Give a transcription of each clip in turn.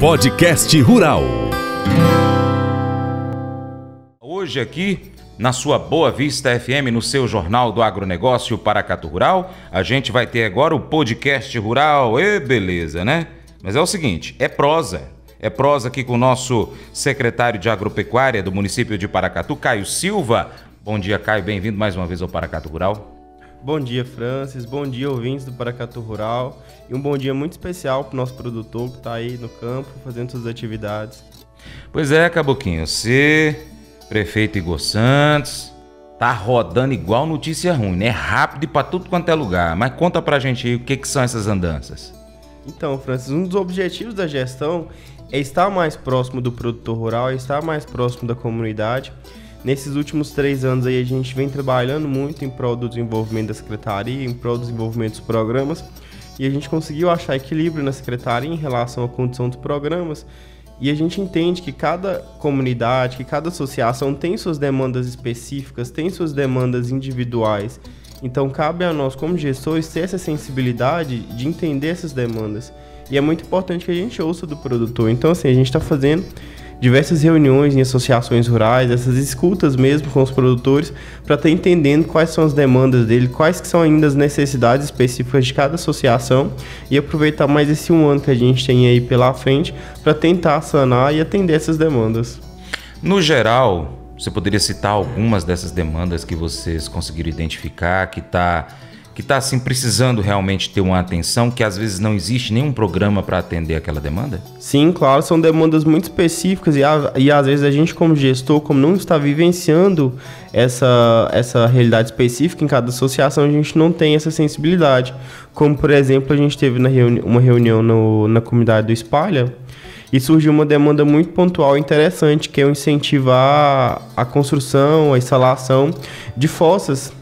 Podcast Rural. Hoje aqui, na sua Boa Vista FM, no seu Jornal do Agronegócio Paracatu Rural, a gente vai ter agora o Podcast Rural. Beleza, né? Mas é o seguinte, é prosa. É prosa aqui com o nosso secretário de Agropecuária do município de Paracatu, Caio Silva. Bom dia, Caio. Bem-vindo mais uma vez ao Paracatu Rural. Bom dia, Francis. Bom dia, ouvintes do Paracatu Rural. E um bom dia muito especial para o nosso produtor que está aí no campo fazendo suas atividades. Pois é, Caboquinho. Você, prefeito Igor Santos, tá rodando igual notícia ruim, né? Rápido e para tudo quanto é lugar. Mas conta pra gente aí o que são essas andanças. Então, Francis, um dos objetivos da gestão é estar mais próximo do produtor rural, é estar mais próximo da comunidade. Nesses últimos 3 anos aí a gente vem trabalhando muito em prol do desenvolvimento da secretaria, em prol do desenvolvimento dos programas, e a gente conseguiu achar equilíbrio na secretaria em relação à condição dos programas, e a gente entende que cada comunidade, que cada associação tem suas demandas específicas, tem suas demandas individuais. Então cabe a nós como gestores ter essa sensibilidade de entender essas demandas. E é muito importante que a gente ouça do produtor. Então assim, a gente está fazendo diversas reuniões em associações rurais, essas escutas mesmo com os produtores, para estar entendendo quais são as demandas dele, quais que são ainda as necessidades específicas de cada associação e aproveitar mais esse 1 ano que a gente tem aí pela frente para tentar sanar e atender essas demandas. No geral, você poderia citar algumas dessas demandas que vocês conseguiram identificar, que tá assim precisando realmente ter uma atenção, que às vezes não existe nenhum programa para atender aquela demanda? Sim, claro, são demandas muito específicas e às vezes a gente como gestor, como não está vivenciando essa realidade específica em cada associação, a gente não tem essa sensibilidade. Como, por exemplo, a gente teve uma reunião na comunidade do Espalha e surgiu uma demanda muito pontual e interessante, que é o incentivar a construção, a instalação de fossas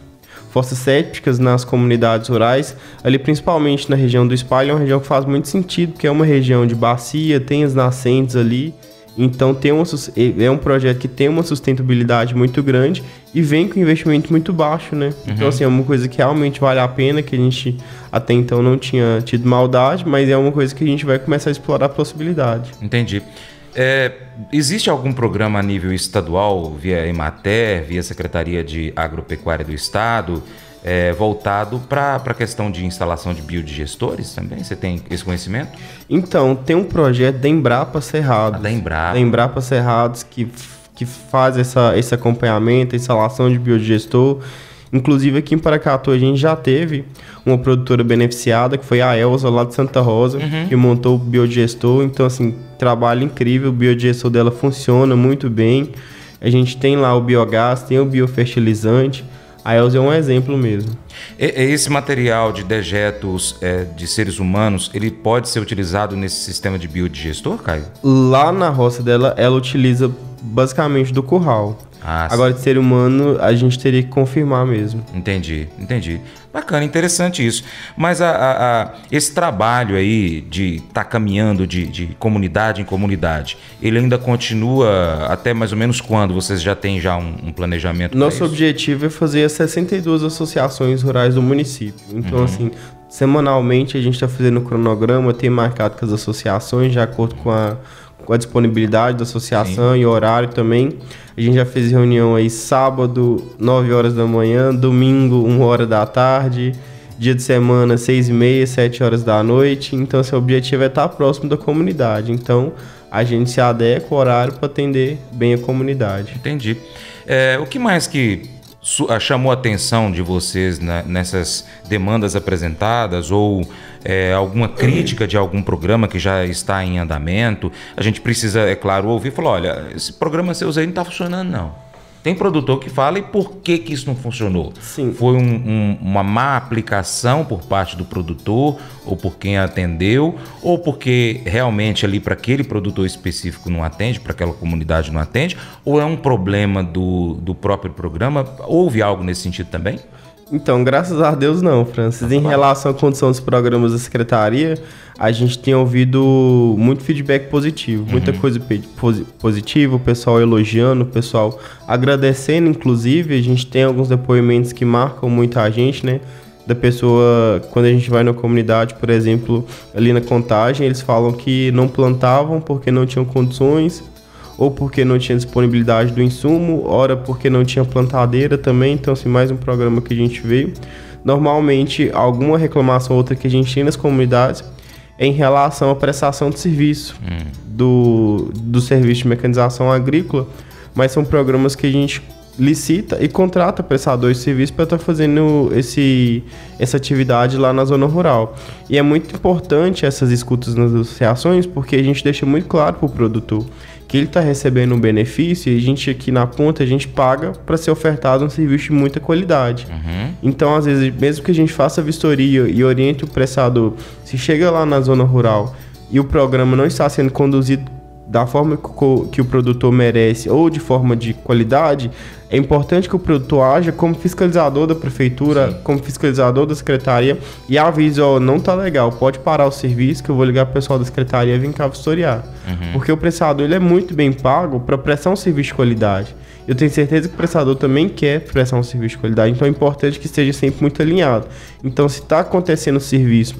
sépticas nas comunidades rurais, ali principalmente na região do Espalha, é uma região que faz muito sentido, porque é uma região de bacia, tem as nascentes ali, então é um projeto que tem uma sustentabilidade muito grande e vem com investimento muito baixo, né? Então, assim, é uma coisa que realmente vale a pena, que a gente até então não tinha tido maldade, mas é uma coisa que a gente vai começar a explorar a possibilidade. Entendi. Existe algum programa a nível estadual, via Emater, via Secretaria de Agropecuária do Estado, voltado para a questão de instalação de biodigestores também? Você tem esse conhecimento? Então, tem um projeto da Embrapa Cerrados. Da Embrapa. Da Embrapa Cerrados, que faz esse acompanhamento, a instalação de biodigestor. Inclusive aqui em Paracatu a gente já teve uma produtora beneficiada, que foi a Elza, lá de Santa Rosa, que montou o biodigestor. Então, assim, trabalho incrível, o biodigestor dela funciona muito bem. A gente tem lá o biogás, tem o biofertilizante. A Elza é um exemplo mesmo. Esse material de dejetos de seres humanos, ele pode ser utilizado nesse sistema de biodigestor, Caio? Lá na roça dela, ela utiliza basicamente do curral. Agora, de ser humano, a gente teria que confirmar mesmo. Entendi. Bacana, interessante isso. Mas esse trabalho aí de estar caminhando de comunidade em comunidade, ele ainda continua até mais ou menos quando? Vocês já têm um planejamento? Nosso objetivo é fazer as 62 associações rurais do município. Então, assim, semanalmente a gente está fazendo o cronograma, tem marcado com as associações, de acordo com a disponibilidade da associação. Sim. E horário também. A gente já fez reunião aí sábado, 9 horas da manhã, domingo, 1 hora da tarde, dia de semana, 6h30, 7 horas da noite. Então, assim, o objetivo é estar próximo da comunidade. Então, a gente se adequa ao horário para atender bem a comunidade. Entendi. O que mais que chamou a atenção de vocês nessas demandas apresentadas ou alguma crítica de algum programa que já está em andamento? A gente precisa, é claro, ouvir e falar, olha, esse programa seu aí não está funcionando não. Tem produtor que fala, e por que isso não funcionou? Sim. Foi uma má aplicação por parte do produtor, ou por quem atendeu, ou porque realmente ali para aquele produtor específico não atende, para aquela comunidade não atende, ou é um problema do próprio programa? Houve algo nesse sentido também? Então, graças a Deus não, Francis. Em relação à condição dos programas da Secretaria, a gente tem ouvido muito feedback positivo, muita coisa positiva, o pessoal elogiando, o pessoal agradecendo, inclusive. A gente tem alguns depoimentos que marcam muito a gente, né? da pessoa, quando a gente vai na comunidade, por exemplo, ali na Contagem, eles falam que não plantavam porque não tinham condições, ou porque não tinha disponibilidade do insumo, ora porque não tinha plantadeira também. Então, assim, mais um programa que a gente veio. Normalmente, alguma reclamação ou outra que a gente tem nas comunidades é em relação à prestação de serviço do serviço de mecanização agrícola, mas são programas que a gente licita e contrata prestadores de serviço para estar fazendo essa atividade lá na zona rural. E é muito importante essas escutas nas associações, porque a gente deixa muito claro para o produtor que ele está recebendo um benefício e a gente aqui na ponta, a gente paga para ser ofertado um serviço de muita qualidade. Então, às vezes, mesmo que a gente faça a vistoria e oriente o prestador, se chega lá na zona rural e o programa não está sendo conduzido da forma que o produtor merece ou de forma de qualidade, é importante que o produtor haja como fiscalizador da prefeitura, sim, como fiscalizador da secretaria e avise, ó, não tá legal, pode parar o serviço que eu vou ligar pro pessoal da secretaria e vir cá vistoriar. Porque o prestador, ele é muito bem pago para prestar um serviço de qualidade. Eu tenho certeza que o prestador também quer prestar um serviço de qualidade, então é importante que esteja sempre muito alinhado. Então, se está acontecendo o serviço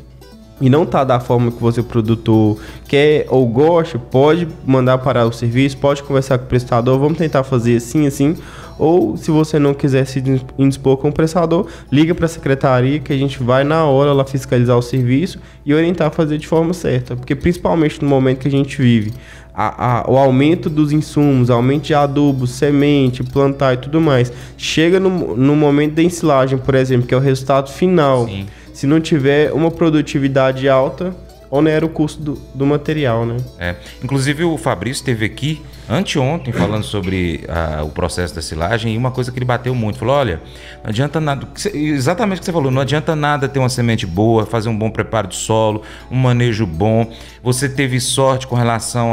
e não está da forma que você, produtor, quer ou gosta, pode mandar parar o serviço, pode conversar com o prestador, vamos tentar fazer assim, assim. Ou, se você não quiser se indispor com o prestador, liga para a secretaria que a gente vai na hora lá fiscalizar o serviço e orientar a fazer de forma certa. Porque, principalmente no momento que a gente vive, o aumento dos insumos, aumento de adubo, semente, plantar e tudo mais, chega no momento da ensilagem, por exemplo, que é o resultado final. Sim. Se não tiver uma produtividade alta, onera o custo do material, né? Inclusive o Fabrício esteve aqui anteontem falando sobre o processo da silagem e uma coisa que ele bateu muito, falou, olha, não adianta nada, exatamente o que você falou, não adianta nada ter uma semente boa, fazer um bom preparo de solo, um manejo bom, você teve sorte com relação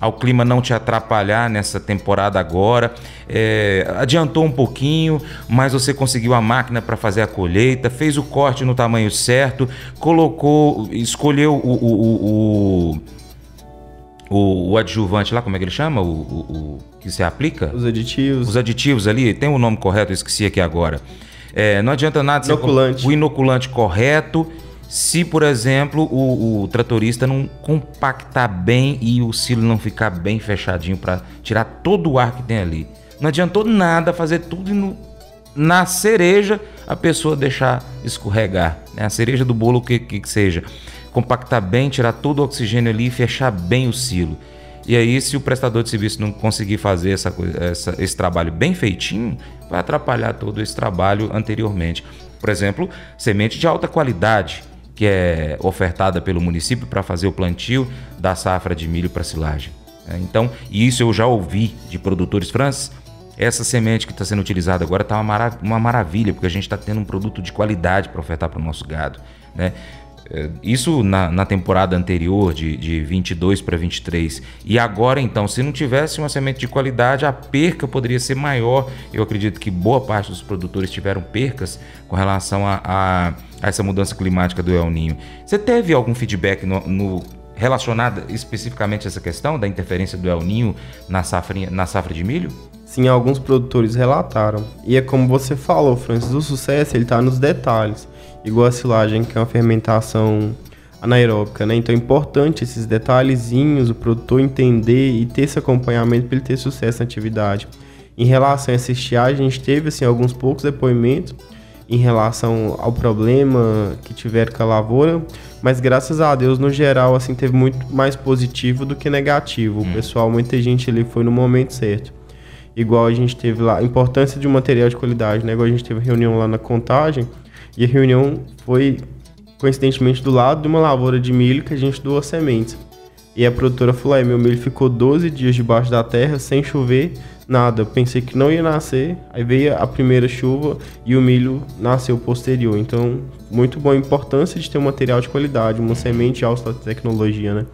ao clima não te atrapalhar nessa temporada agora, adiantou um pouquinho, mas você conseguiu a máquina para fazer a colheita, fez o corte no tamanho certo, escolheu o adjuvante lá, como é que ele chama? O que se aplica? Os aditivos. Os aditivos ali, tem o nome correto, eu esqueci aqui agora. Não adianta nada inoculante. O inoculante correto, se, por exemplo, o tratorista não compactar bem e o silo não ficar bem fechadinho para tirar todo o ar que tem ali. Não adiantou nada fazer tudo na cereja, a pessoa deixar escorregar, né? A cereja do bolo, que seja. Compactar bem, tirar todo o oxigênio ali e fechar bem o silo. E aí, se o prestador de serviço não conseguir fazer esse trabalho bem feitinho, vai atrapalhar todo esse trabalho anteriormente. Por exemplo, semente de alta qualidade, que é ofertada pelo município para fazer o plantio da safra de milho para silagem. Então, isso eu já ouvi de produtores, Francis, essa semente que está sendo utilizada agora está uma maravilha, porque a gente está tendo um produto de qualidade para ofertar para o nosso gado, né? Isso na temporada anterior, de 22 para 23. E agora, então, se não tivesse uma semente de qualidade, a perca poderia ser maior. Eu acredito que boa parte dos produtores tiveram percas com relação a essa mudança climática do El Niño. Você teve algum feedback relacionado especificamente a essa questão da interferência do El Niño na safra de milho? Sim, alguns produtores relataram. E é como você falou, Francis, o sucesso ele está nos detalhes. Igual a silagem, que é uma fermentação anaeróbica, né? Então é importante esses detalhezinhos, o produtor entender e ter esse acompanhamento para ele ter sucesso na atividade. Em relação a essa estiagem, a gente teve assim, alguns poucos depoimentos em relação ao problema que tiveram com a lavoura, mas graças a Deus, no geral, assim, teve muito mais positivo do que negativo. O pessoal, muita gente ali foi no momento certo. Igual a gente teve lá, a importância de um material de qualidade, né? Igual a gente teve reunião lá na Contagem, e a reunião foi, coincidentemente, do lado de uma lavoura de milho que a gente doou sementes. E a produtora falou, meu milho ficou 12 dias debaixo da terra, sem chover, nada. Eu pensei que não ia nascer, aí veio a primeira chuva e o milho nasceu posterior. Então, muito boa a importância de ter um material de qualidade, uma semente de alta tecnologia, né?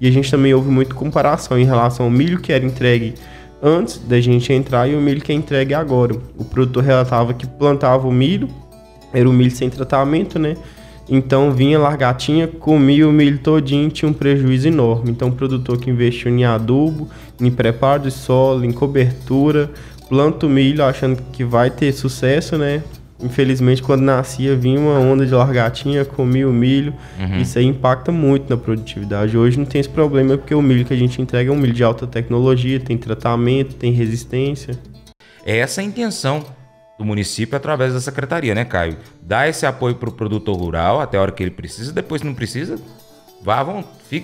E a gente também houve muita comparação em relação ao milho que era entregue antes da gente entrar e o milho que é entregue agora. O produtor relatava que plantava o milho, era um milho sem tratamento, né? Então vinha largatinha, comia o milho todinho, tinha um prejuízo enorme. Então o produtor que investiu em adubo, em preparo de solo, em cobertura, planta o milho achando que vai ter sucesso, né? infelizmente, quando nascia, vinha uma onda de largatinha, comia o milho. Isso aí impacta muito na produtividade. Hoje não tem esse problema, porque o milho que a gente entrega é um milho de alta tecnologia, tem tratamento, tem resistência. É essa a intenção do município através da secretaria, né, Caio? Dar esse apoio para o produtor rural até a hora que ele precisa, depois não precisa,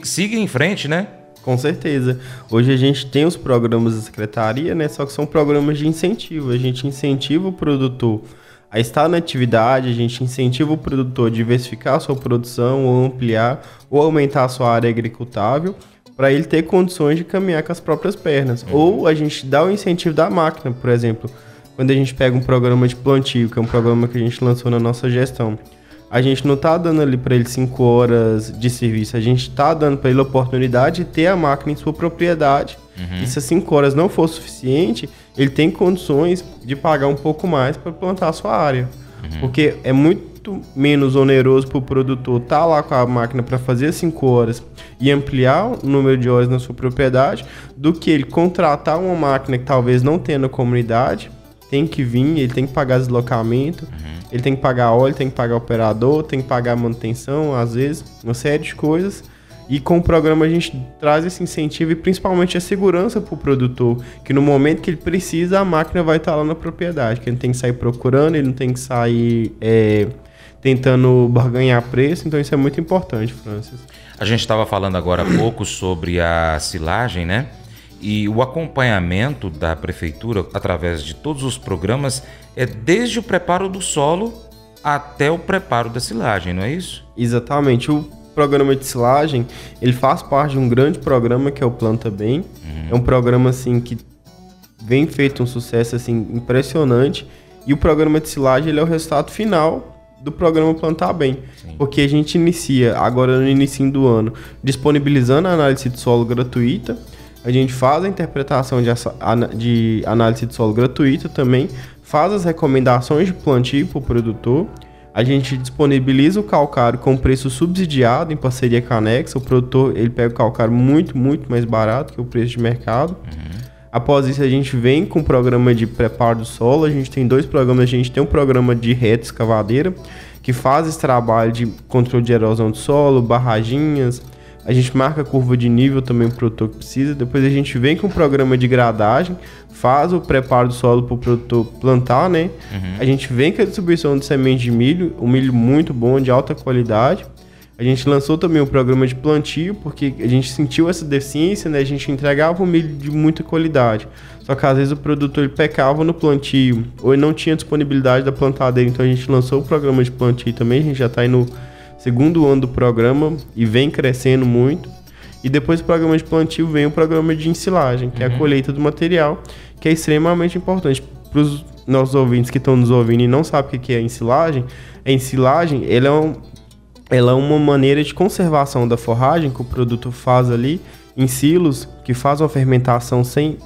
siga em frente, né? Com certeza. Hoje a gente tem os programas da secretaria, né? Só que são programas de incentivo. A gente incentiva o produtor a estar na atividade, a gente incentiva o produtor a diversificar a sua produção, ou ampliar, ou aumentar a sua área agricultável, para ele ter condições de caminhar com as próprias pernas. Ou a gente dá o incentivo da máquina, por exemplo, quando a gente pega um programa de plantio, que é um programa que a gente lançou na nossa gestão. A gente não está dando ali para ele 5 horas de serviço, a gente está dando para ele a oportunidade de ter a máquina em sua propriedade. E se as 5 horas não for suficiente, ele tem condições de pagar um pouco mais para plantar a sua área. Porque é muito menos oneroso para o produtor estar lá com a máquina para fazer 5 horas e ampliar o número de horas na sua propriedade, do que ele contratar uma máquina que talvez não tenha na comunidade, tem que vir, ele tem que pagar deslocamento, ele tem que pagar óleo, tem que pagar operador, tem que pagar manutenção, às vezes, uma série de coisas. E com o programa a gente traz esse incentivo e principalmente a segurança para o produtor, que no momento que ele precisa, a máquina vai estar lá na propriedade, que ele não tem que sair procurando, ele não tem que sair tentando barganhar preço. Então isso é muito importante, Francis. A gente estava falando agora há pouco sobre a silagem, né? E o acompanhamento da prefeitura através de todos os programas é desde o preparo do solo até o preparo da silagem, não é isso? Exatamente. O programa de silagem, ele faz parte de um grande programa que é o Planta Bem. É um programa assim que vem feito um sucesso assim impressionante, e o programa de silagem ele é o resultado final do programa Plantar Bem. Sim. Porque a gente inicia agora no início do ano disponibilizando a análise de solo gratuita. A gente faz a interpretação de análise de solo gratuita também, faz as recomendações de plantio para o produtor. A gente disponibiliza o calcário com preço subsidiado em parceria com a Anexa. O produtor ele pega o calcário muito, muito mais barato que o preço de mercado. Após isso, a gente vem com o programa de preparo do solo. A gente tem 2 programas. A gente tem um programa de reta escavadeira, que faz esse trabalho de controle de erosão do solo, barraginhas. A gente marca a curva de nível também para o produtor que precisa. Depois a gente vem com o programa de gradagem, faz o preparo do solo para o produtor plantar, né? A gente vem com a distribuição de semente de milho, um milho muito bom, de alta qualidade. A gente lançou também o programa de plantio, porque a gente sentiu essa deficiência, né? A gente entregava um milho de muita qualidade. Só que às vezes o produtor ele pecava no plantio, ou ele não tinha disponibilidade da plantadeira. Então a gente lançou o programa de plantio também, a gente já está aí no 2º ano do programa e vem crescendo muito. E depois do programa de plantio vem o programa de ensilagem, que é a colheita do material, que é extremamente importante. Para os nossos ouvintes que estão nos ouvindo e não sabem o que é a ensilagem ela é uma maneira de conservação da forragem que o produto faz ali em silos, que faz uma fermentação sem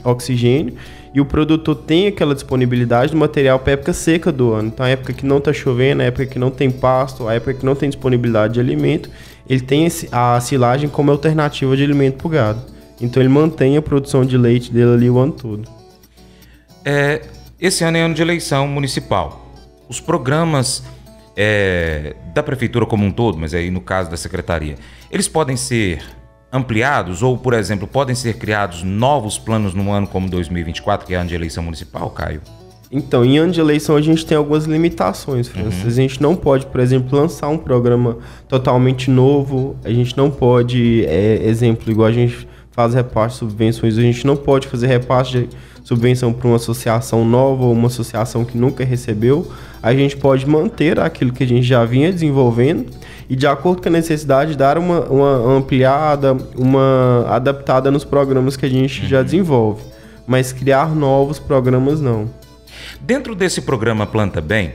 oxigênio, e o produtor tem aquela disponibilidade do material para a época seca do ano. Então, a época que não está chovendo, a época que não tem pasto, a época que não tem disponibilidade de alimento, ele tem a silagem como alternativa de alimento para o gado. Então, ele mantém a produção de leite dele ali o ano todo. Esse ano é ano de eleição municipal. Os programas da prefeitura como um todo, mas aí no caso da secretaria, eles podem ser ampliados ou, por exemplo, podem ser criados novos planos no ano como 2024, que é ano de eleição municipal, Caio? Então, em ano de eleição a gente tem algumas limitações, Francis. A gente não pode, por exemplo, lançar um programa totalmente novo. A gente não pode, exemplo, igual a gente faz repasse de subvenções, a gente não pode fazer repasse de subvenção para uma associação nova ou uma associação que nunca recebeu. A gente pode manter aquilo que a gente já vinha desenvolvendo e, de acordo com a necessidade, dar uma ampliada, uma adaptada nos programas que a gente já desenvolve. Mas criar novos programas, não. Dentro desse programa Planta Bem,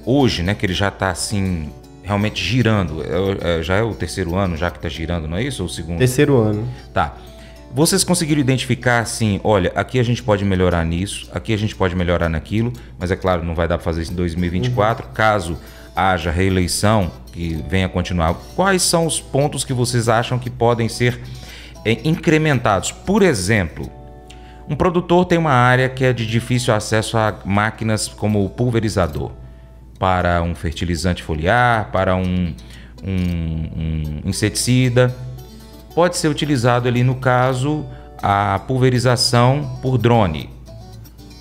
hoje, né, que ele já está assim, realmente girando, já é o 3º ano já que está girando, não é isso? Ou o 2º? 3º ano. Tá. Vocês conseguiram identificar assim, olha, aqui a gente pode melhorar nisso, aqui a gente pode melhorar naquilo, mas é claro, não vai dar para fazer isso em 2024, caso haja reeleição que venha continuar. Quais são os pontos que vocês acham que podem ser incrementados? Por exemplo, Um produtor tem uma área que é de difícil acesso a máquinas como o pulverizador, para um fertilizante foliar, para um inseticida. Pode ser utilizado ali, no caso, a pulverização por drone.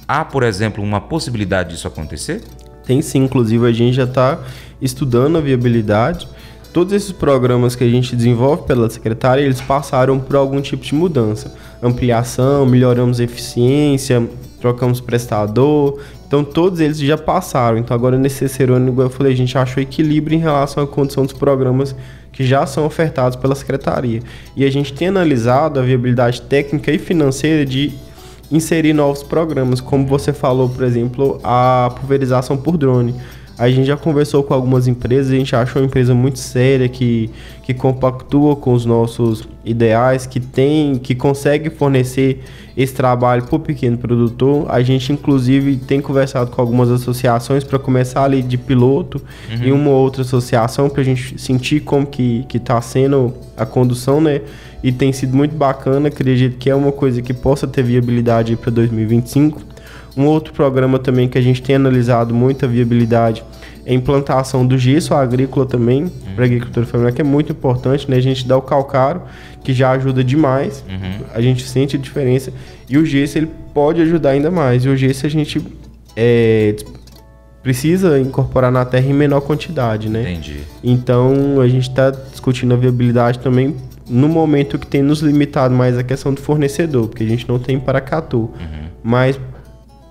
Há, por exemplo, uma possibilidade disso acontecer? Tem sim, inclusive a gente já está estudando a viabilidade. Todos esses programas que a gente desenvolve pela secretária, eles passaram por algum tipo de mudança. Ampliação, melhoramos a eficiência, trocamos prestador. Então todos eles já passaram. Então agora nesse terceiro ano, igual eu falei, a gente achou equilíbrio em relação à condição dos programas que já são ofertados pela secretaria. E a gente tem analisado a viabilidade técnica e financeira de inserir novos programas, como você falou, por exemplo, a pulverização por drone. A gente já conversou com algumas empresas, a gente achou uma empresa muito séria, que compactua com os nossos ideais, que consegue fornecer esse trabalho para o pequeno produtor. A gente, inclusive, tem conversado com algumas associações para começar ali de piloto em uma outra associação, para a gente sentir como que está sendo a condução, né? E tem sido muito bacana, acredito que é uma coisa que possa ter viabilidade para 2025. Um outro programa também que a gente tem analisado muita viabilidade é a implantação do gesso agrícola também, para a agricultura familiar, que é muito importante, né? A gente dá o calcário, que já ajuda demais, a gente sente a diferença, e o gesso ele pode ajudar ainda mais, e o gesso a gente precisa incorporar na terra em menor quantidade, né? Entendi. Então a gente está discutindo a viabilidade também no momento que tem nos limitado mais a questão do fornecedor, porque a gente não tem Paracatu, mas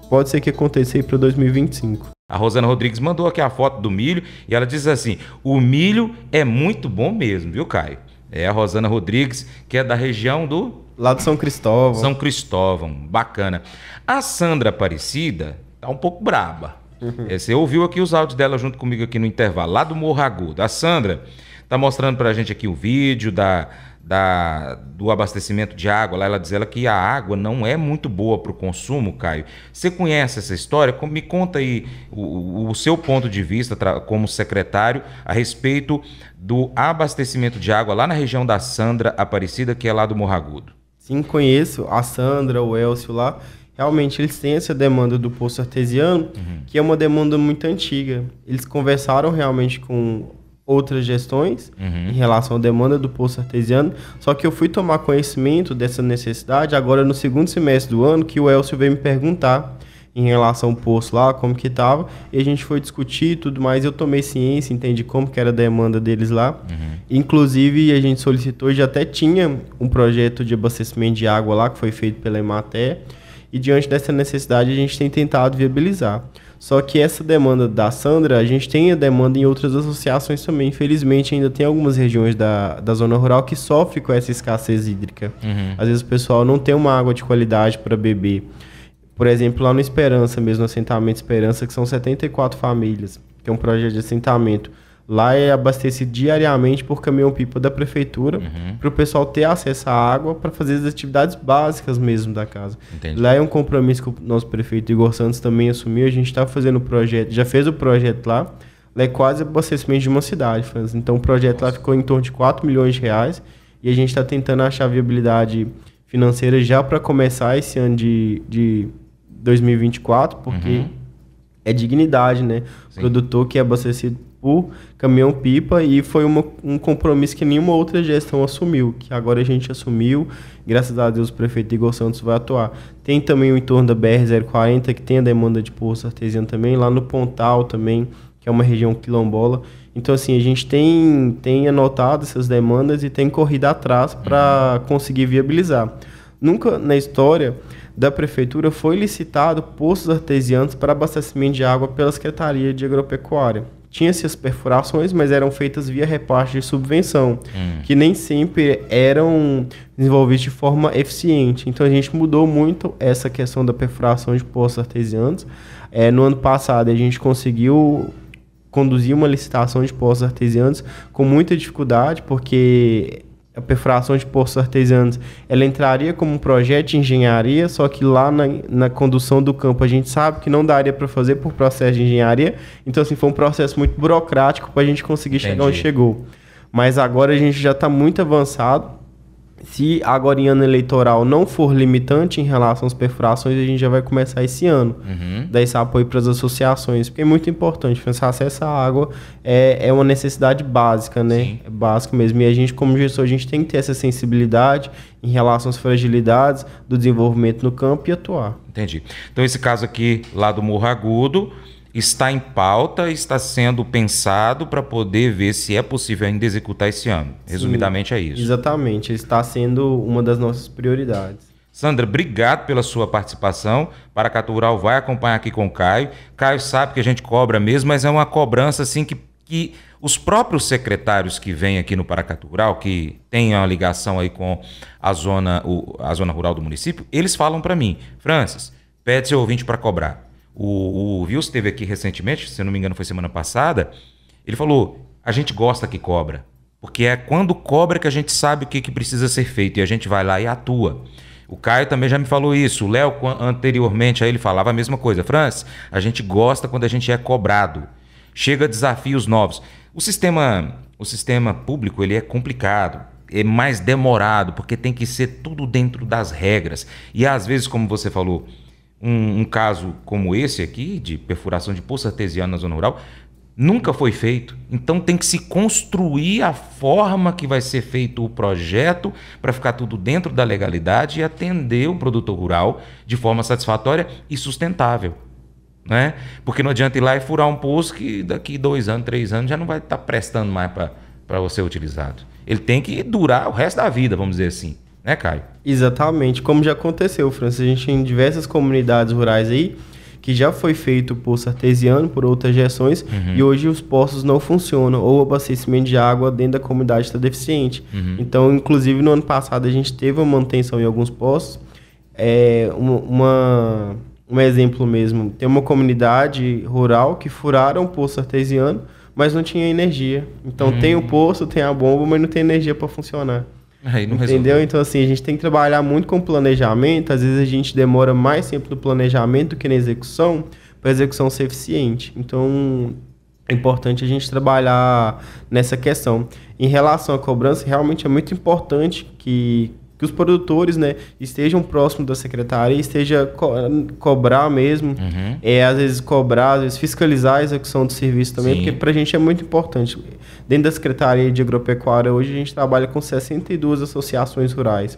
pode ser que aconteça aí para 2025. A Rosana Rodrigues mandou aqui a foto do milho e ela diz assim: o milho é muito bom mesmo, viu, Caio? É a Rosana Rodrigues, que é da região do... Lá de São Cristóvão. São Cristóvão, bacana. A Sandra Aparecida tá um pouco braba. Você ouviu aqui os áudios dela junto comigo aqui no intervalo, lá do Morro Agudo. A Sandra tá mostrando pra gente aqui o vídeo do abastecimento de água. Lá ela diz que a água não é muito boa para o consumo, Caio. Você conhece essa história? Me conta aí o seu ponto de vista como secretário a respeito do abastecimento de água lá na região da Sandra Aparecida, que é lá do Morro Agudo. Sim, conheço a Sandra, o Elcio lá. Realmente eles têm essa demanda do poço artesiano, que é uma demanda muito antiga. Eles conversaram realmente com outras gestões em relação à demanda do poço artesiano, só que eu fui tomar conhecimento dessa necessidade agora no segundo semestre do ano, que o Elcio veio me perguntar em relação ao poço lá, como que estava, e a gente foi discutir e tudo mais, eu tomei ciência, entendi como que era a demanda deles lá. Inclusive a gente solicitou, já até tinha um projeto de abastecimento de água lá, que foi feito pela Emater, e diante dessa necessidade a gente tem tentado viabilizar. Só que essa demanda da Sandra, a gente tem a demanda em outras associações também. Infelizmente, ainda tem algumas regiões da zona rural que sofrem com essa escassez hídrica. Às vezes o pessoal não tem uma água de qualidade para beber. Por exemplo, lá no Esperança, mesmo no assentamento Esperança, que são 74 famílias, que é um projeto de assentamento. Lá é abastecido diariamente por caminhão-pipa da prefeitura, para o pessoal ter acesso à água para fazer as atividades básicas mesmo da casa. Entendi. Lá é um compromisso que o nosso prefeito Igor Santos também assumiu. A gente está fazendo o projeto, já fez o projeto lá. Lá é quase abastecimento de uma cidade. Então o projeto lá ficou em torno de 4 milhões de reais e a gente está tentando achar viabilidade financeira já para começar esse ano de 2024, porque é dignidade, né? Sim. O produtor que é abastecido por caminhão-pipa, e foi um compromisso que nenhuma outra gestão assumiu, que agora a gente assumiu, graças a Deus o prefeito Igor Santos vai atuar. Tem também o entorno da BR-040, que tem a demanda de poço artesiano também, lá no Pontal também, que é uma região quilombola. Então, assim, a gente tem anotado essas demandas e tem corrido atrás para conseguir viabilizar. Nunca na história da prefeitura foi licitado poços artesianos para abastecimento de água pela Secretaria de Agropecuária. Tinha-se as perfurações, mas eram feitas via repasse de subvenção, que nem sempre eram desenvolvidas de forma eficiente. Então a gente mudou muito essa questão da perfuração de poços artesianos. No ano passado a gente conseguiu conduzir uma licitação de poços artesianos com muita dificuldade, porque a perfuração de poços artesianos, ela entraria como um projeto de engenharia, só que lá na condução do campo a gente sabe que não daria para fazer por processo de engenharia. Então, assim, foi um processo muito burocrático para a gente conseguir chegar onde chegou. Mas agora a gente já está muito avançado Se agora em ano eleitoral não for limitante em relação às perfurações, a gente já vai começar esse ano. Dar esse apoio para as associações, porque é muito importante. Esse acesso à água é uma necessidade básica, né? Sim. É básico mesmo. E a gente, como gestor, a gente tem que ter essa sensibilidade em relação às fragilidades do desenvolvimento no campo e atuar. Entendi. Então esse caso aqui lá do Morro Agudo está em pauta, está sendo pensado para poder ver se é possível ainda executar esse ano. Resumidamente é isso. Exatamente, está sendo uma das nossas prioridades. Sandra, obrigado pela sua participação. Paracatu Rural vai acompanhar aqui com o Caio. Caio sabe que a gente cobra mesmo, mas é uma cobrança assim que os próprios secretários que vêm aqui no Paracatu Rural, que têm uma ligação aí com a zona rural do município, eles falam para mim: Francis, pede seu ouvinte para cobrar. O Wilson esteve aqui recentemente, se não me engano foi semana passada, ele falou: a gente gosta que cobra, porque é quando cobra que a gente sabe o que precisa ser feito e a gente vai lá e atua. O Caio também já me falou isso, o Léo anteriormente a ele falava a mesma coisa: Francis, a gente gosta quando a gente é cobrado, chega desafios novos. O sistema público ele é complicado, é mais demorado, porque tem que ser tudo dentro das regras. E às vezes, como você falou, um caso como esse aqui, de perfuração de poço artesiano na zona rural, nunca foi feito. Então tem que se construir a forma que vai ser feito o projeto para ficar tudo dentro da legalidade e atender o produtor rural de forma satisfatória e sustentável. Né? Porque não adianta ir lá e furar um poço que daqui 2 anos, 3 anos já não vai estar prestando mais para ser utilizado. Ele tem que durar o resto da vida, vamos dizer assim. Né, Caio? Exatamente, como já aconteceu, Francis, a gente tem diversas comunidades rurais aí que já foi feito poço artesiano por outras gestões e hoje os poços não funcionam ou o abastecimento de água dentro da comunidade está deficiente. Então, inclusive no ano passado a gente teve uma manutenção em alguns poços. Um exemplo mesmo, tem uma comunidade rural que furaram o poço artesiano, mas não tinha energia. Então tem o poço, tem a bomba, mas não tem energia para funcionar. Aí não Entendeu? resolveu. Então, assim, a gente tem que trabalhar muito com planejamento. Às vezes a gente demora mais tempo no planejamento do que na execução, para a execução ser eficiente. Então, é importante a gente trabalhar nessa questão. Em relação à cobrança, realmente é muito importante que os produtores, né, estejam próximos da secretaria, esteja cobrar mesmo, às vezes cobrar, às vezes fiscalizar a execução do serviço também, Sim. porque para a gente é muito importante. Dentro da Secretaria de Agropecuária, hoje a gente trabalha com 62 associações rurais.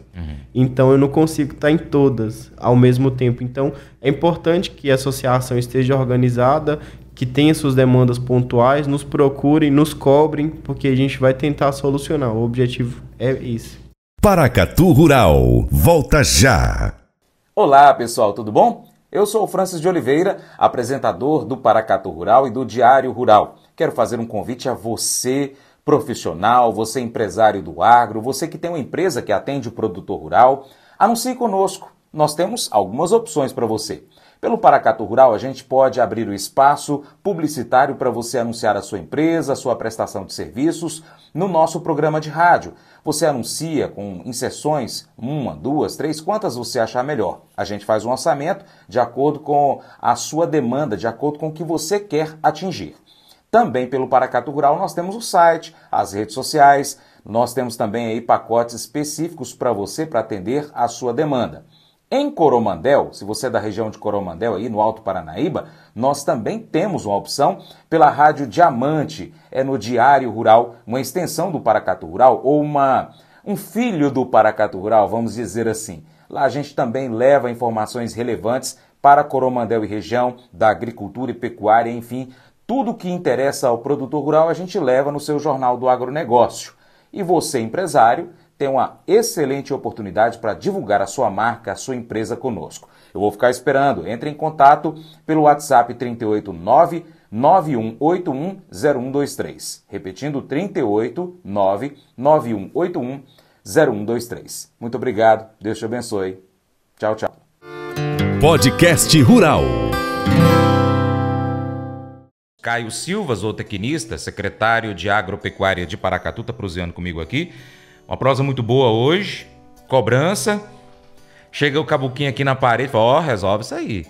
Então, eu não consigo estar em todas ao mesmo tempo. Então, é importante que a associação esteja organizada, que tenha suas demandas pontuais, nos procurem, nos cobrem, porque a gente vai tentar solucionar. O objetivo é esse. Paracatu Rural, volta já! Olá pessoal, tudo bom? Eu sou o Francis de Oliveira, apresentador do Paracatu Rural e do Diário Rural. Quero fazer um convite a você, profissional, você empresário do agro, você que tem uma empresa que atende o produtor rural, anuncie conosco. Nós temos algumas opções para você. Pelo Paracatu Rural, a gente pode abrir o espaço publicitário para você anunciar a sua empresa, a sua prestação de serviços no nosso programa de rádio. Você anuncia com inserções, 1, 2, 3, quantas você achar melhor. A gente faz um orçamento de acordo com a sua demanda, de acordo com o que você quer atingir. Também pelo Paracatu Rural nós temos o site, as redes sociais, nós temos também aí pacotes específicos para você para atender a sua demanda. Em Coromandel, se você é da região de Coromandel, aí no Alto Paranaíba, nós também temos uma opção pela Rádio Diamante, no Diário Rural, uma extensão do Paracatu Rural ou um filho do Paracatu Rural, vamos dizer assim. Lá a gente também leva informações relevantes para Coromandel e região, da agricultura e pecuária, enfim, tudo que interessa ao produtor rural a gente leva no seu Jornal do Agronegócio. E você, empresário, tem uma excelente oportunidade para divulgar a sua marca, a sua empresa conosco. Eu vou ficar esperando. Entre em contato pelo WhatsApp 389-9181-0123. Repetindo, 389-9181-0123. Muito obrigado. Deus te abençoe. Tchau, tchau. Podcast Rural. Caio Silva, zootecnista, secretário de Agropecuária de Paracatu, está prosseando comigo aqui. Uma prosa muito boa hoje, cobrança. Chega o cabuquinho aqui na parede e fala, resolve isso aí.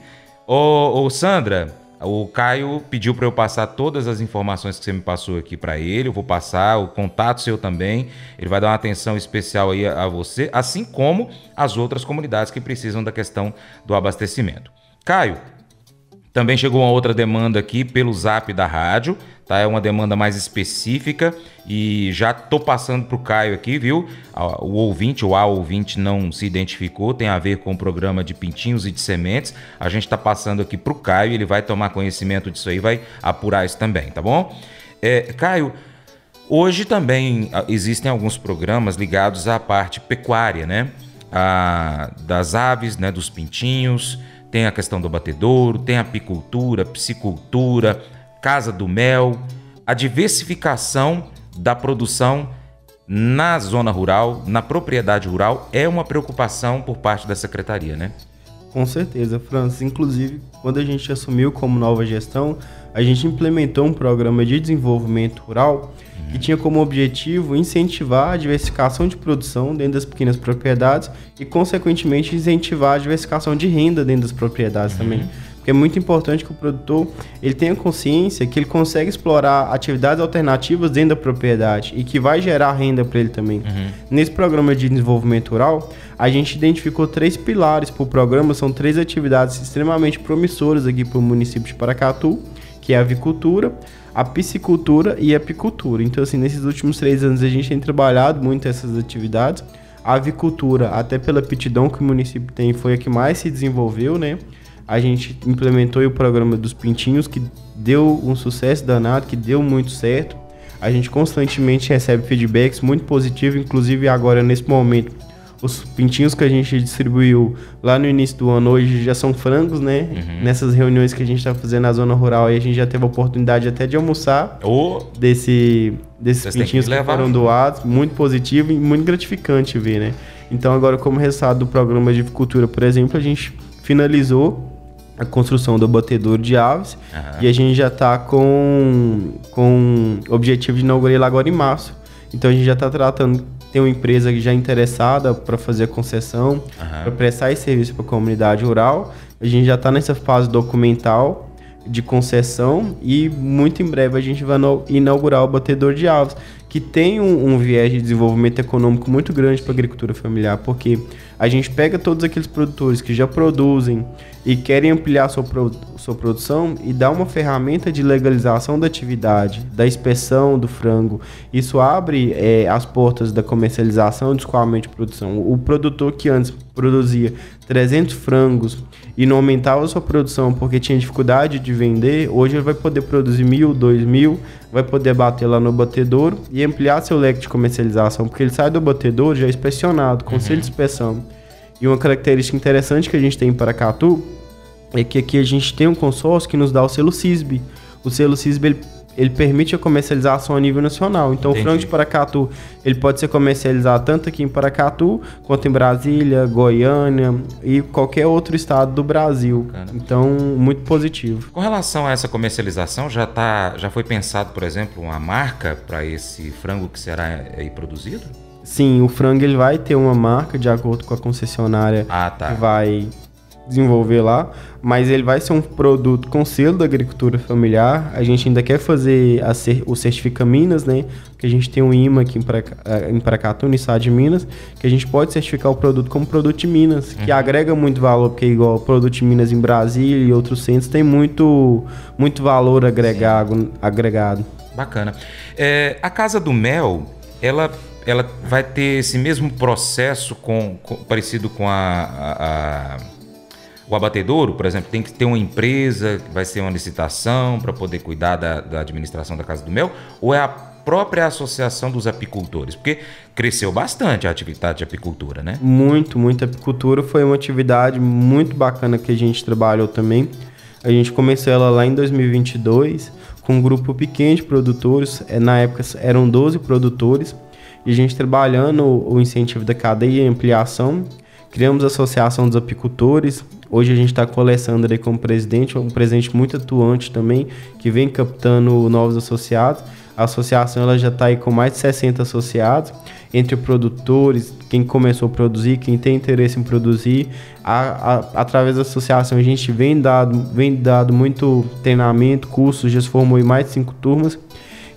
Ô Sandra, O Caio pediu para eu passar todas as informações que você me passou aqui para ele. Eu vou passar o contato seu também. Ele vai dar uma atenção especial aí a você, assim como as outras comunidades que precisam da questão do abastecimento. Caio, também chegou uma outra demanda aqui pelo zap da rádio, tá? É uma demanda mais específica e já tô passando pro Caio aqui, viu? O ouvinte, ou a ouvinte não se identificou, tem a ver com o programa de pintinhos e de sementes. A gente tá passando aqui pro Caio, ele vai tomar conhecimento disso aí, vai apurar isso também, tá bom? Caio, hoje também existem alguns programas ligados à parte pecuária, né? Das aves, né? Dos pintinhos. Tem a questão do abatedouro, tem a apicultura, piscicultura, casa do mel. A diversificação da produção na zona rural, na propriedade rural, é uma preocupação por parte da secretaria, né? Com certeza, Francis. Inclusive, quando a gente assumiu como nova gestão, a gente implementou um programa de desenvolvimento rural que tinha como objetivo incentivar a diversificação de produção dentro das pequenas propriedades e, consequentemente, incentivar a diversificação de renda dentro das propriedades também. Porque é muito importante que o produtor ele tenha consciência que ele consegue explorar atividades alternativas dentro da propriedade e que vai gerar renda para ele também. Nesse programa de desenvolvimento rural, a gente identificou 3 pilares para o programa, são 3 atividades extremamente promissoras aqui para o município de Paracatu, que é a avicultura, a piscicultura e a apicultura. Então, assim, nesses últimos 3 anos a gente tem trabalhado muito essas atividades. A avicultura, até pela aptidão que o município tem, foi a que mais se desenvolveu, né? A gente implementou o programa dos pintinhos, que deu um sucesso danado, que deu muito certo. A gente constantemente recebe feedbacks muito positivos, inclusive agora, nesse momento, os pintinhos que a gente distribuiu lá no início do ano, hoje já são frangos, né? Nessas reuniões que a gente está fazendo na zona rural, aí a gente já teve a oportunidade até de almoçar desses pintinhos que foram doados. Muito positivo e muito gratificante ver, né? Então agora, como resultado do programa de avicultura, por exemplo, a gente finalizou a construção do abatedouro de aves e a gente já está com o objetivo de inaugurar ele agora em março. Então a gente já está tratando, tem uma empresa já interessada para fazer a concessão, para prestar esse serviço para a comunidade rural. A gente já está nessa fase documental de concessão e muito em breve a gente vai inaugurar o abatedouro de aves, que tem um viés de desenvolvimento econômico muito grande para a agricultura familiar, porque a gente pega todos aqueles produtores que já produzem e querem ampliar sua produção e dá uma ferramenta de legalização da atividade, da inspeção do frango. Isso abre as portas da comercialização e do escoamento de produção. O produtor que antes produzia 300 frangos e não aumentava a sua produção porque tinha dificuldade de vender, hoje ele vai poder produzir 1.000, 2.000, vai poder bater lá no abatedouro e ampliar seu leque de comercialização, porque ele sai do abatedouro já inspecionado, com selo de inspeção. E uma característica interessante que a gente tem em Paracatu é que aqui a gente tem um consórcio que nos dá o selo CISB. O selo CISB, ele permite a comercialização a nível nacional. Então, o frango de Paracatu, ele pode ser comercializado tanto aqui em Paracatu, quanto em Brasília, Goiânia e qualquer outro estado do Brasil. Bacana. Então, muito positivo. Com relação a essa comercialização, já foi pensado, por exemplo, uma marca para esse frango que será aí produzido? Sim, o frango ele vai ter uma marca de acordo com a concessionária que vai desenvolver lá, mas ele vai ser um produto com selo da agricultura familiar. A gente ainda quer fazer o Certifica Minas, né? Que a gente tem um IMA aqui em Paracatu, no estado de Minas, que a gente pode certificar o produto como produto de Minas, que agrega muito valor, porque igual o produto de Minas em Brasília e outros centros tem muito valor agregado. Bacana. A Casa do Mel, ela vai ter esse mesmo processo parecido com o abatedouro, por exemplo? Tem que ter uma empresa, vai ser uma licitação para poder cuidar da administração da Casa do Mel? Ou é a própria associação dos apicultores? Porque cresceu bastante a atividade de apicultura, né? Muita apicultura. Foi uma atividade muito bacana que a gente trabalhou também. A gente começou ela lá em 2022 com um grupo pequeno de produtores. Na época eram 12 produtores. E a gente trabalhando o incentivo da cadeia e ampliação, criamos a Associação dos Apicultores. Hoje a gente está com o Alessandro aí como presidente, um presidente muito atuante também, que vem captando novos associados. A associação ela já está aí com mais de 60 associados, entre produtores, quem começou a produzir, quem tem interesse em produzir. Através da associação a gente vem dado muito treinamento, cursos, já se formou em mais de 5 turmas.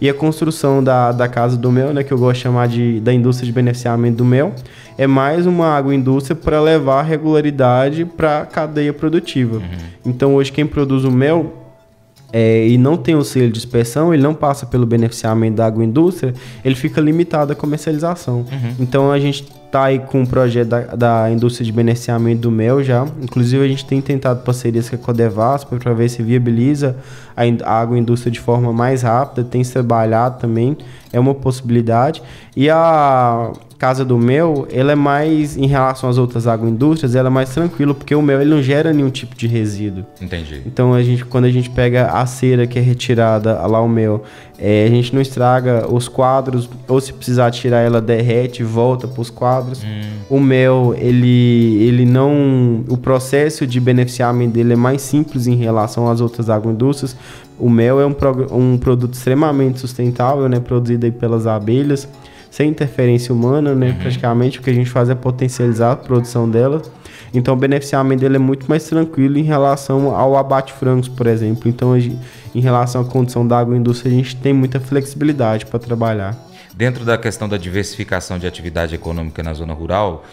E a construção da Casa do Mel, né, que eu gosto de chamar da indústria de beneficiamento do mel, é mais uma agroindústria para levar regularidade para a cadeia produtiva. Então hoje quem produz o mel e não tem o selo de inspeção, ele não passa pelo beneficiamento da agroindústria, ele fica limitado à comercialização. Então a gente está aí com um projeto da indústria de beneficiamento do mel já. Inclusive a gente tem tentado parcerias com a Codevasp para ver se viabiliza a agroindústria de forma mais rápida, tem se trabalhado também, é uma possibilidade. E a Casa do Mel, ela é mais, em relação às outras agroindústrias, ela é mais tranquila, porque o mel ele não gera nenhum tipo de resíduo. Entendi. Então, quando a gente pega a cera que é retirada lá o mel, a gente não estraga os quadros, ou se precisar tirar ela, derrete e volta para os quadros. O mel, ele não... O processo de beneficiamento dele é mais simples em relação às outras agroindústrias. O mel é um produto extremamente sustentável, né, produzido aí pelas abelhas, sem interferência humana, né? Praticamente o que a gente faz é potencializar a produção dela. Então o beneficiamento dele é muito mais tranquilo em relação ao abate-frangos, por exemplo. Então em relação à condição da agroindústria, a gente tem muita flexibilidade para trabalhar. Dentro da questão da diversificação de atividade econômica na zona rural,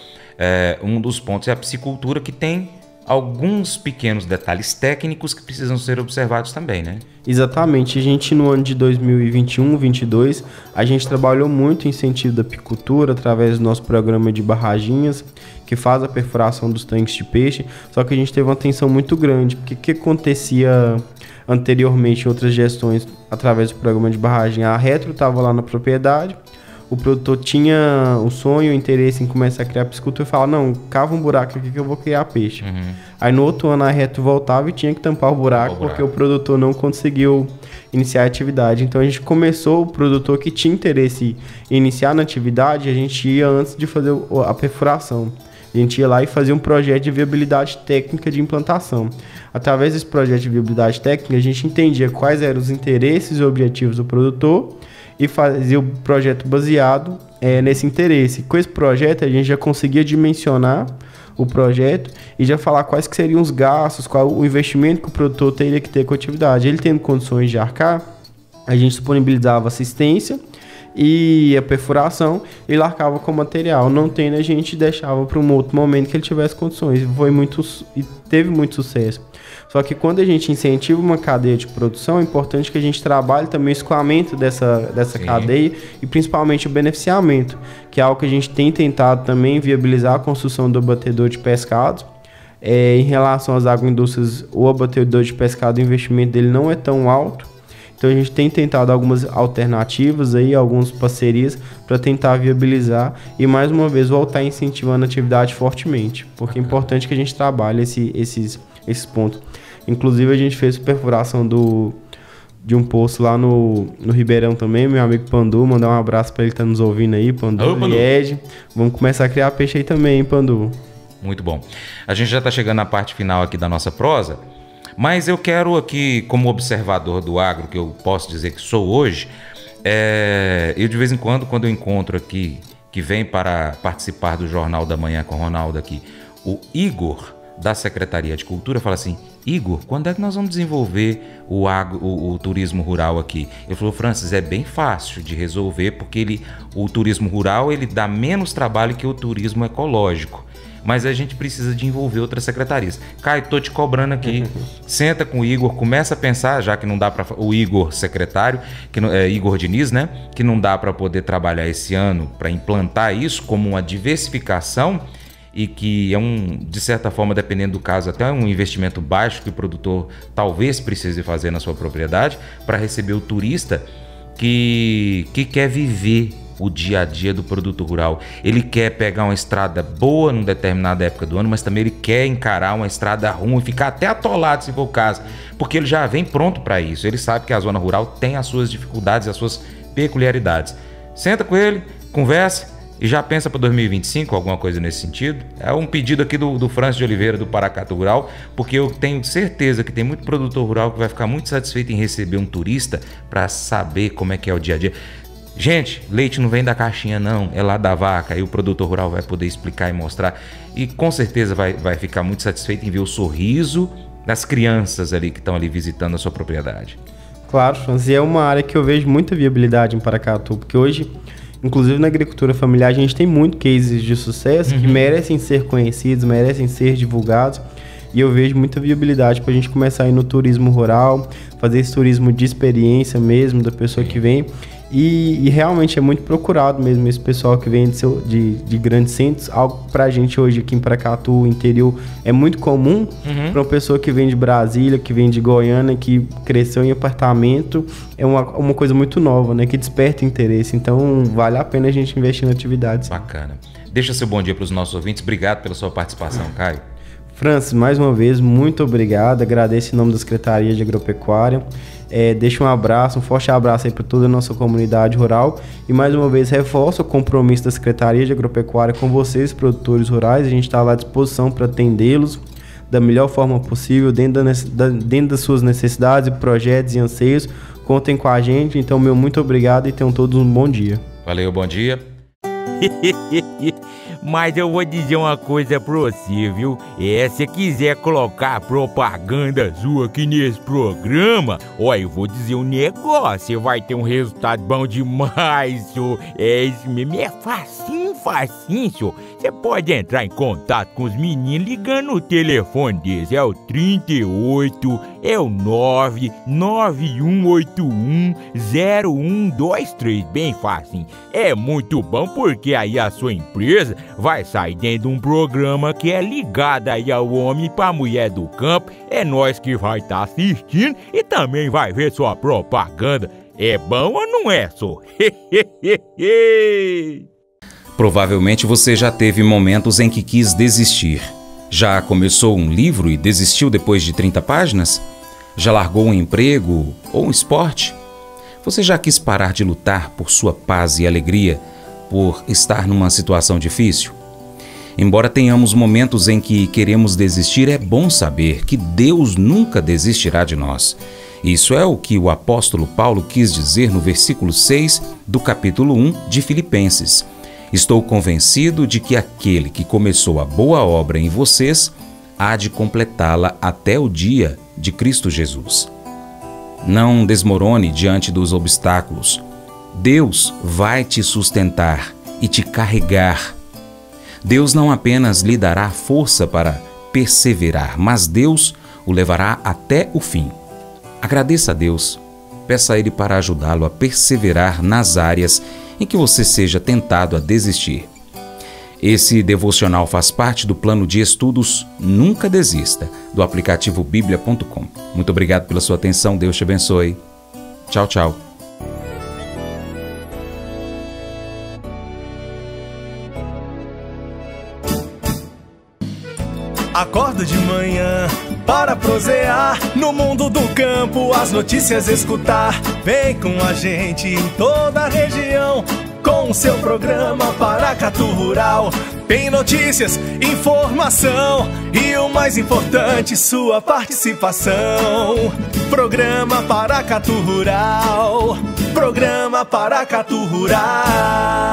um dos pontos é a piscicultura, que tem alguns pequenos detalhes técnicos que precisam ser observados também, né? Exatamente. A gente, no ano de 2021-22, a gente trabalhou muito em incentivo da apicultura através do nosso programa de barraginhas, que faz a perfuração dos tanques de peixe, só que a gente teve uma atenção muito grande, porque o que acontecia anteriormente em outras gestões através do programa de barragem? A Retro estava lá na propriedade, o produtor tinha o sonho, o interesse em começar a criar piscicultura e falava, não, cava um buraco aqui que eu vou criar peixe. Aí no outro ano a Retro voltava e tinha que tampar o buraco, porque o produtor não conseguiu iniciar a atividade. Então a gente começou, o produtor que tinha interesse em iniciar na atividade, a gente ia antes de fazer a perfuração. A gente ia lá e fazia um projeto de viabilidade técnica de implantação. Através desse projeto de viabilidade técnica, a gente entendia quais eram os interesses e objetivos do produtor e fazia o projeto baseado nesse interesse. Com esse projeto, a gente já conseguia dimensionar o projeto e já falar quais que seriam os gastos, qual o investimento que o produtor teria que ter com a atividade. Ele tendo condições de arcar, a gente disponibilizava assistência e a perfuração, ele arcava com o material. Não tendo, a gente deixava para um outro momento que ele tivesse condições. E teve muito sucesso. Só que quando a gente incentiva uma cadeia de produção, é importante que a gente trabalhe também o escoamento dessa cadeia e principalmente o beneficiamento, que é algo que a gente tem tentado também viabilizar a construção do abatedor de pescado. Em relação às agroindústrias, o abatedor de pescado, o investimento dele não é tão alto. Então a gente tem tentado algumas alternativas, algumas parcerias para tentar viabilizar e mais uma vez voltar incentivando a atividade fortemente, porque é importante que a gente trabalhe esses pontos. Inclusive a gente fez perfuração de um poço lá no Ribeirão também, meu amigo Pandu, mandar um abraço para ele que tá nos ouvindo aí, Pandu e Ed. Vamos começar a criar peixe aí também, hein, Pandu? Muito bom. A gente já está chegando na parte final aqui da nossa prosa, mas eu quero aqui, como observador do agro, que eu posso dizer que sou hoje, eu de vez em quando eu encontro aqui, que vem para participar do Jornal da Manhã com o Ronaldo aqui, o Igor, da Secretaria de Cultura, fala assim, Igor, quando é que nós vamos desenvolver o turismo rural aqui? Ele falou, Francis, é bem fácil de resolver, porque o turismo rural ele dá menos trabalho que o turismo ecológico. Mas a gente precisa de envolver outras secretarias. Caio, tô te cobrando aqui. Senta com o Igor, começa a pensar, já que não dá para o Igor secretário, Igor Diniz, né? Que não dá para poder trabalhar esse ano para implantar isso como uma diversificação e que é de certa forma, dependendo do caso, até um investimento baixo que o produtor talvez precise fazer na sua propriedade para receber o turista que quer viver o dia a dia do produto rural. Ele quer pegar uma estrada boa numa determinada época do ano, mas também ele quer encarar uma estrada ruim e ficar até atolado, se for o caso, porque ele já vem pronto para isso. Ele sabe que a zona rural tem as suas dificuldades, as suas peculiaridades. Senta com ele, conversa, E já pensa para 2025, alguma coisa nesse sentido? É um pedido aqui do Francis de Oliveira, do Paracatu Rural, porque eu tenho certeza que tem muito produtor rural que vai ficar muito satisfeito em receber um turista para saber como é que é o dia a dia. Gente, leite não vem da caixinha não, é lá da vaca, e o produtor rural vai poder explicar e mostrar. E com certeza vai ficar muito satisfeito em ver o sorriso das crianças ali que estão ali visitando a sua propriedade. Claro, Francis, e é uma área que eu vejo muita viabilidade em Paracatu, porque hoje, inclusive na agricultura familiar, a gente tem muito cases de sucesso que merecem ser conhecidos, merecem ser divulgados. E eu vejo muita viabilidade para a gente começar a ir no turismo rural, fazer esse turismo de experiência mesmo, da pessoa que vem. E realmente é muito procurado mesmo esse pessoal que vem de grandes centros. Algo pra gente hoje aqui em Paracatu, interior, é muito comum para uma pessoa que vem de Brasília, que vem de Goiânia, que cresceu em apartamento. É uma coisa muito nova, né? Que desperta interesse. Então vale a pena a gente investir em atividades. Bacana. Deixa seu bom dia para os nossos ouvintes. Obrigado pela sua participação, Caio. Francis, mais uma vez, muito obrigado. Agradeço em nome da Secretaria de Agropecuária. Deixo um abraço, um forte abraço aí para toda a nossa comunidade rural. E mais uma vez reforço o compromisso da Secretaria de Agropecuária com vocês, produtores rurais. A gente está lá à disposição para atendê-los da melhor forma possível, dentro das suas necessidades, projetos e anseios. Contem com a gente. Então, meu muito obrigado e tenham todos um bom dia. Valeu, bom dia. Mas eu vou dizer uma coisa pra você, viu? Se quiser colocar propaganda sua aqui nesse programa, eu vou dizer um negócio, você vai ter um resultado bom demais, senhor. Isso mesmo, é facinho, senhor. Você pode entrar em contato com os meninos ligando o telefone deles, é o 38, é o 991810123, bem fácil. É muito bom porque aí a sua empresa vai sair dentro de um programa que é ligado aí ao homem pra mulher do campo. É nós que vai estar assistindo e também vai ver sua propaganda. É bom ou não é, só? Provavelmente você já teve momentos em que quis desistir. Já começou um livro e desistiu depois de 30 páginas? Já largou um emprego ou um esporte? Você já quis parar de lutar por sua paz e alegria, por estar numa situação difícil? Embora tenhamos momentos em que queremos desistir, é bom saber que Deus nunca desistirá de nós. Isso é o que o apóstolo Paulo quis dizer no versículo 6 do capítulo 1 de Filipenses. Estou convencido de que aquele que começou a boa obra em vocês há de completá-la até o dia de Cristo Jesus. Não desmorone diante dos obstáculos. Deus vai te sustentar e te carregar. Deus não apenas lhe dará força para perseverar, mas Deus o levará até o fim. Agradeça a Deus. Peça a Ele para ajudá-lo a perseverar nas áreas em que você seja tentado a desistir. Esse devocional faz parte do plano de estudos Nunca Desista, do aplicativo biblia.com. Muito obrigado pela sua atenção, Deus te abençoe. Tchau, tchau. Acordo de manhã para prosear no mundo do campo, as notícias escutar. Vem com a gente em toda a região com o seu programa Paracatu Rural. Tem notícias, informação e o mais importante, sua participação. Programa Paracatu Rural. Programa Paracatu Rural.